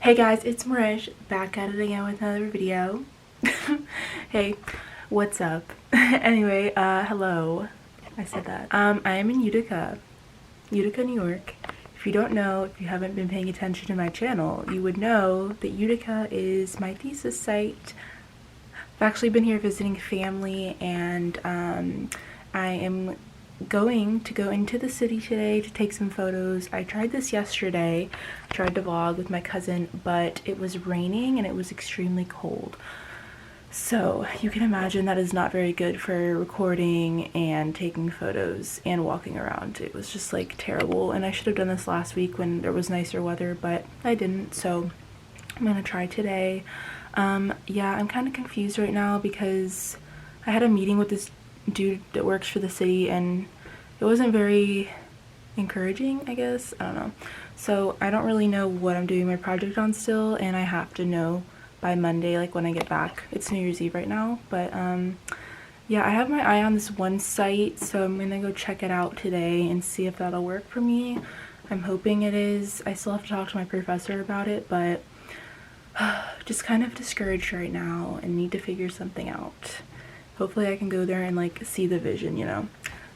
Hey guys, it's Marish, back at it again with another video. Hey, what's up? Anyway, hello. I said that. I am in Utica, New York. If you don't know, if you haven't been paying attention to my channel, you would know that Utica is my thesis site. I've actually been here visiting family, and I am going to go into the city today to take some photos. I tried this yesterday. I tried to vlog with my cousin, but it was raining and it was extremely cold. So you can imagine that is not very good for recording and taking photos and walking around. It was just like terrible, and I should have done this last week when there was nicer weather, but I didn't, so I'm gonna try today. Yeah, I'm kind of confused right now because I had a meeting with this dude that works for the city and it wasn't very encouraging, I guess. I don't know. So I don't really know what I'm doing my project on still, and I have to know by Monday, like when I get back. It's New Year's Eve right now, but yeah, I have my eye on this one site, so I'm gonna go check it out today and see if that'll work for me. I'm hoping it is. I still have to talk to my professor about it, but just kind of discouraged right now and need to figure something out. Hopefully I can go there and like see the vision, you know.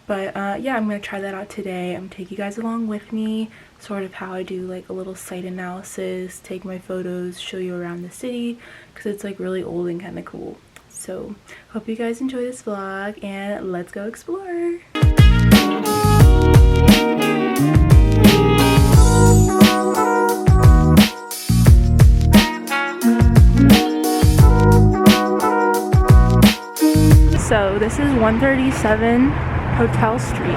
But yeah, I'm gonna try that out today. I'm gonna take you guys along with me, sort of how I do like a little site analysis, take my photos, show you around the city, because it's like really old and kind of cool. So hope you guys enjoy this vlog, and let's go explore. So this is 137 Hotel Street,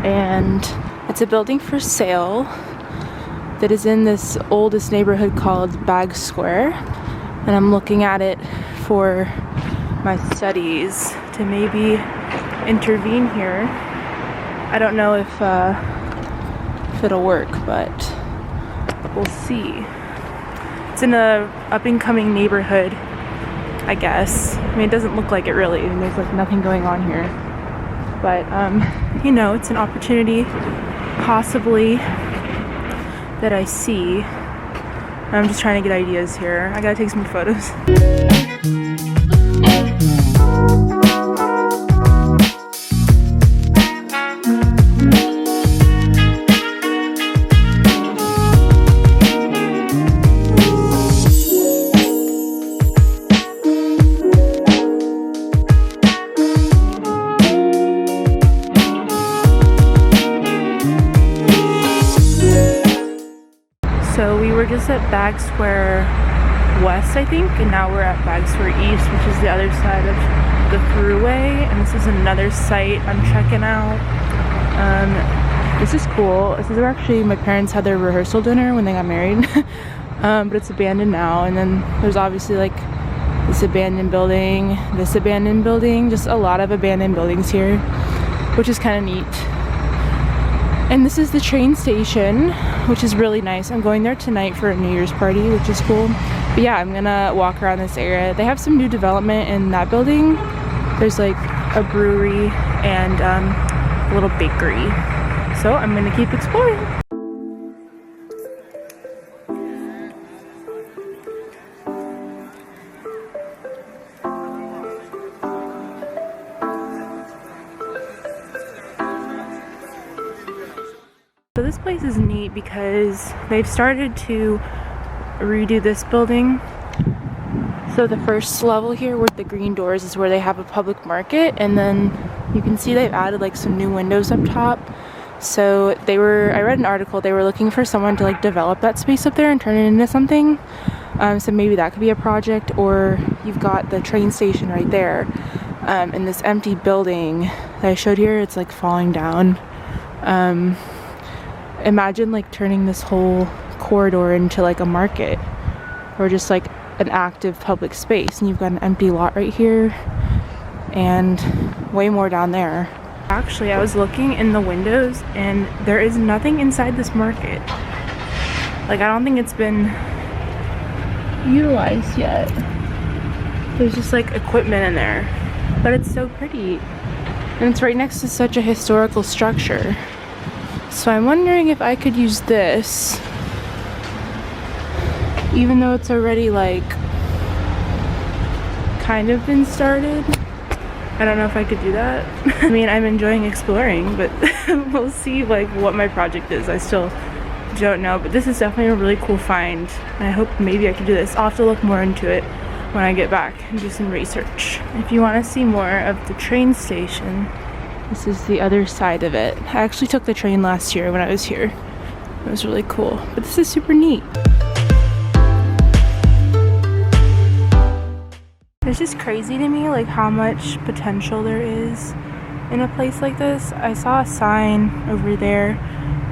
and it's a building for sale that is in this oldest neighborhood called Bag Square, and I'm looking at it for my studies to maybe intervene here. I don't know if it'll work, but we'll see. It's in a up-and-coming neighborhood, I guess. I mean, it doesn't look like it really. I mean, there's like nothing going on here, but you know, it's an opportunity possibly that I see. I'm just trying to get ideas here. I gotta take some photos. So we were just at Bag Square West, I think, and now we're at Bag Square East, which is the other side of the thruway, and this is another site I'm checking out. This is cool. This is where actually my parents had their rehearsal dinner when they got married, but it's abandoned now. And then there's obviously like this abandoned building, just a lot of abandoned buildings here, which is kind of neat. And this is the train station, which is really nice. I'm going there tonight for a New Year's party, which is cool. But yeah, I'm gonna walk around this area. They have some new development in that building. There's like a brewery and a little bakery. So I'm gonna keep exploring. So this place is neat because they've started to redo this building. So the first level here with the green doors is where they have a public market, and then you can see they've added like some new windows up top. So I read an article, they were looking for someone to like develop that space up there and turn it into something. So maybe that could be a project, or you've got the train station right there. In this empty building that I showed here, it's like falling down. Imagine like turning this whole corridor into like a market, or just like an active public space, and you've got an empty lot right here and way more down there. Actually, I was looking in the windows and there is nothing inside this market. Like, I don't think it's been utilized yet. There's just like equipment in there, but it's so pretty, and it's right next to such a historical structure. So I'm wondering if I could use this even though it's already like kind of been started. I don't know if I could do that. I mean, I'm enjoying exploring, but we'll see like what my project is. I still don't know, but this is definitely a really cool find. And I hope maybe I can do this. I'll have to look more into it when I get back and do some research. If you want to see more of the train station, this is the other side of it. I actually took the train last year when I was here. It was really cool, but this is super neat. It's just crazy to me like how much potential there is in a place like this. I saw a sign over there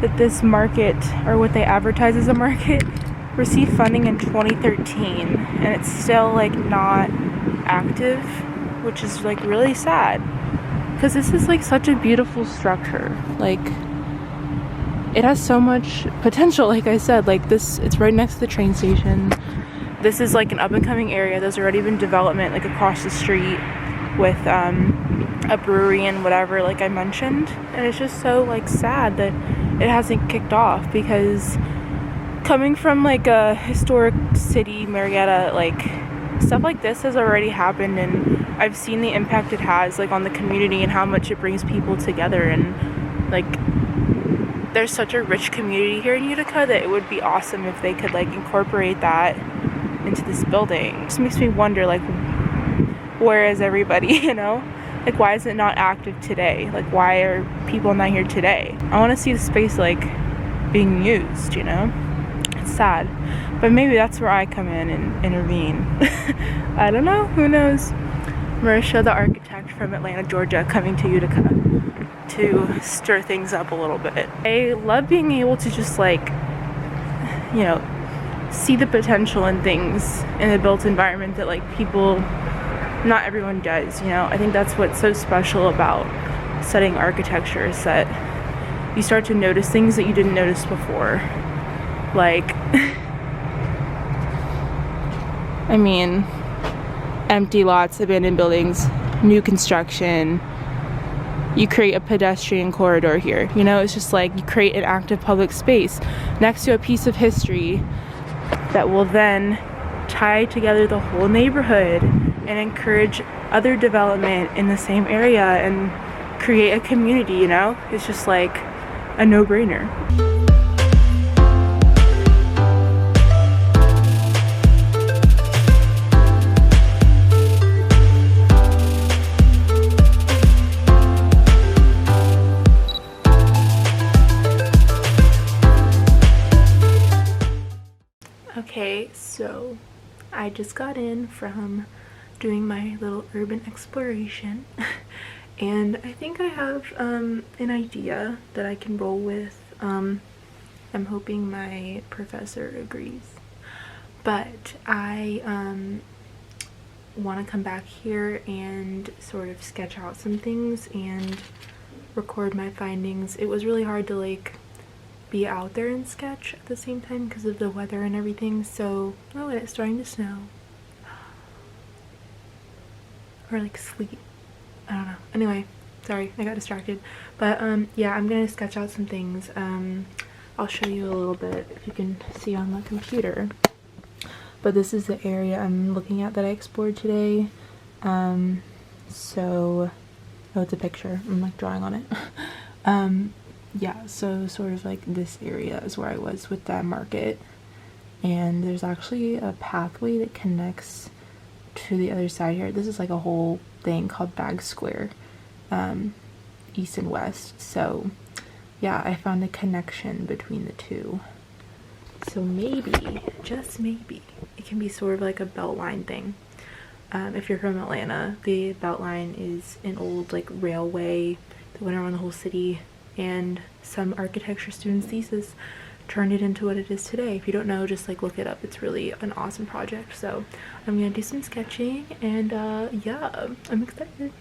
that this market, or what they advertise as a market, received funding in 2013 and it's still like not active, which is like really sad because this is like such a beautiful structure. Like it has so much potential. Like I said, like this, it's right next to the train station. This is like an up and coming area. There's already been development like across the street with a brewery and whatever, like I mentioned, and it's just so like sad that it hasn't kicked off, because coming from like a historic city, Marietta, like stuff like this has already happened, and I've seen the impact it has like on the community and how much it brings people together. And like there's such a rich community here in Utica that it would be awesome if they could like incorporate that into this building. It just makes me wonder, like, where is everybody, you know? Like, why is it not active today? Like, why are people not here today? I want to see the space like being used, you know? It's sad, but maybe that's where I come in and intervene. I don't know, who knows? Marisha, the architect from Atlanta, Georgia, coming to Utica to stir things up a little bit. I love being able to just like, you know, see the potential in things in the built environment that like people, not everyone does, you know? I think that's what's so special about studying architecture, is that you start to notice things that you didn't notice before. Like, I mean, empty lots, abandoned buildings, new construction. You create a pedestrian corridor here, you know? It's just like you create an active public space next to a piece of history that will then tie together the whole neighborhood and encourage other development in the same area and create a community, you know? It's just like a no-brainer. Okay, so I just got in from doing my little urban exploration and I think I have an idea that I can roll with. I'm hoping my professor agrees, but I want to come back here and sort of sketch out some things and record my findings. It was really hard to like be out there and sketch at the same time because of the weather and everything. So, oh, and it's starting to snow. Or like sleet. I don't know. Anyway, sorry, I got distracted. But yeah, I'm gonna sketch out some things. I'll show you a little bit if you can see on the computer. But this is the area I'm looking at that I explored today. So, oh, it's a picture. I'm like drawing on it. Yeah, so sort of like this area is where I was with that market, and there's actually a pathway that connects to the other side here. This is like a whole thing called Bag Square, east and west. So yeah, I found a connection between the two. So maybe, just maybe, it can be sort of like a Beltline thing. If you're from Atlanta, the Beltline is an old like railway that went around the whole city, and some architecture student's thesis turned it into what it is today. If you don't know, just like look it up. It's really an awesome project. So I'm gonna do some sketching, and yeah, I'm excited.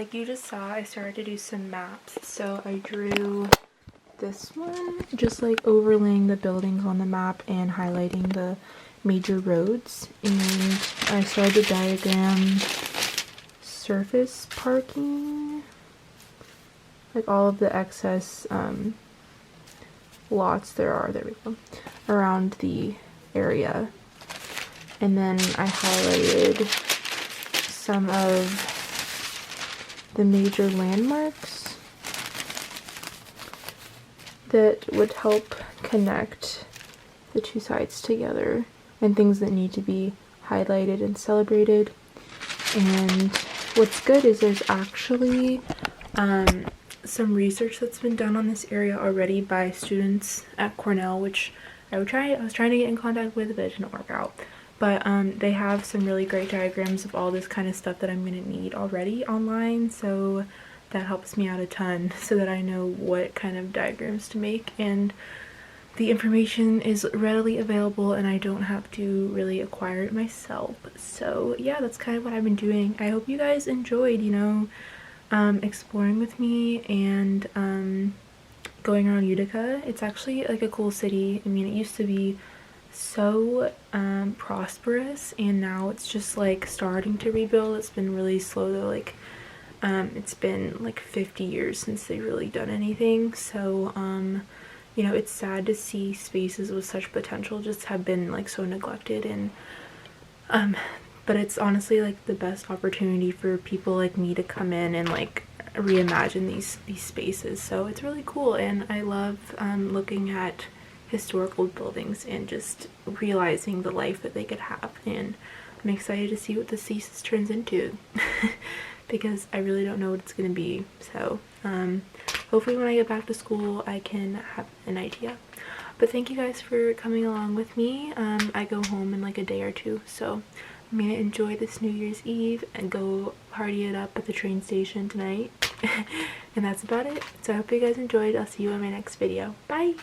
like you just saw, I started to do some maps. So I drew this one, just like overlaying the buildings on the map and highlighting the major roads. And I started to diagram surface parking, like all of the excess lots there we go, around the area. And then I highlighted some of the major landmarks that would help connect the two sides together, and things that need to be highlighted and celebrated. And what's good is there's actually some research that's been done on this area already by students at Cornell, which I was trying to get in contact with, but it didn't work out. But they have some really great diagrams of all this kind of stuff that I'm going to need already online, so that helps me out a ton so that I know what kind of diagrams to make, and the information is readily available and I don't have to really acquire it myself. So yeah, that's kind of what I've been doing. I hope you guys enjoyed, you know, exploring with me and going around Utica. It's actually like a cool city. I mean, it used to be so prosperous, and now it's just like starting to rebuild. It's been really slow though, like it's been like 50 years since they've really done anything. So you know, it's sad to see spaces with such potential just have been like so neglected. And but it's honestly like the best opportunity for people like me to come in and like reimagine these spaces. So it's really cool, and I love looking at historical buildings and just realizing the life that they could have. And I'm excited to see what the Thesis turns into because I really don't know what it's gonna be. So hopefully when I get back to school I can have an idea. But thank you guys for coming along with me. I go home in like a day or two, so I'm gonna enjoy this New Year's Eve and go party it up at the train station tonight. And that's about it. So I hope you guys enjoyed. I'll see you in my next video. Bye!